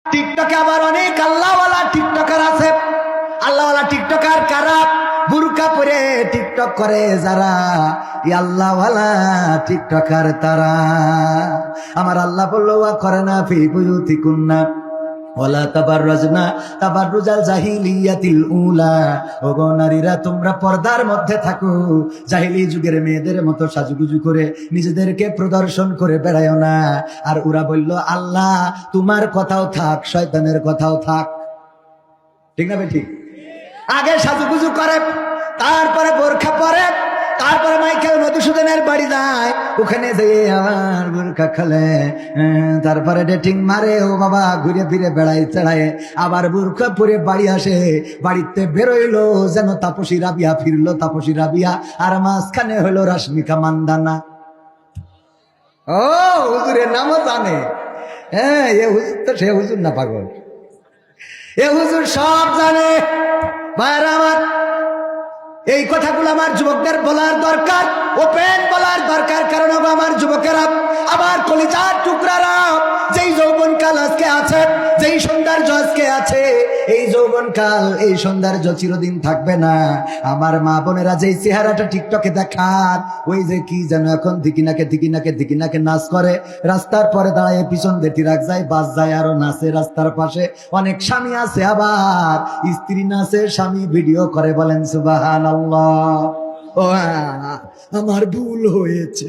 টিকটকে আবার অনেক আল্লাহওয়ালা টিকটকার আছে। আল্লাহওয়ালা টিকটকার কারা? বুরকা পরে টিকটক করে যারা, আল্লাহওয়ালা টিকটকার তারা। আমার আল্লাহ বলল ওয়া করনা ফি বুয়ুতিকুন্না ওয়ালা তাবাররাজনা তাবাররুজাল জাহিলিয়াতিল উলা। ওগো নারীরা, তোমরা পর্দার মধ্যে থাকো, জাহিলি যুগের মেয়েদের মতো সাজুগুজু করে নিজেদেরকে প্রদর্শন করে বেড়ায়ও না। আর ওরা বলল আল্লাহ তোমার কথাও থাক, শয়তানের কথাও থাক। ঠিক না ভাই? ঠিক। আগে সাজুগুজু করে, তারপরে বোরখা পরে, তারপরে মাইকেল মধুসূদনের বাড়ি যায়, ওখানে যেয়ে আবার বোরখা খেলে, তারপরে ডেটিং মারে, ও বাবা ঘুরে ফিরে বেড়ায় চেড়ায়, আবার বোরখা পরে বাড়ি আসে। বাড়িতে বেরোইলো যেন তাপসী রাবিয়া, ফিরলো তাপসী রাবিয়া, আর মাঝখানে হলো রাশ্মিকা মান্দানা। ও হুজুরের নামও জানে। হ্যাঁ, এ হুজুর তো সে হুজুর না, পাগল। এ হুজুর সব জানে। ভাইরা আমার, এই কথাগুলো আমার যুবকদের বলার দরকার, ওপেন বলার দরকার। কারণ আমার যুবকেরা, আবার কলিজার টুকরারা, যেই যৌবনকাল আজকে আছে, যেই সৌন্দর্য আজকে আছে, এই যৌবনকাল, এই সৌন্দর্য চিরদিন থাকবে না। আমার মা বোনেরা যেই চেহারাটা টিকটকে দেখার, ওই যে কি যেন এখন দিকিনাকে নাচ করে, রাস্তার পরে দাঁড়ায় পিছন দিয়ে রাখ যায়, বাস যায়, আরো নাচে রাস্তার পাশে। অনেক স্বামী আছে আবার স্ত্রী নাচে, স্বামী ভিডিও করে। বলেন সুবহানাল্লাহ। ও আমার ভুল হয়েছে।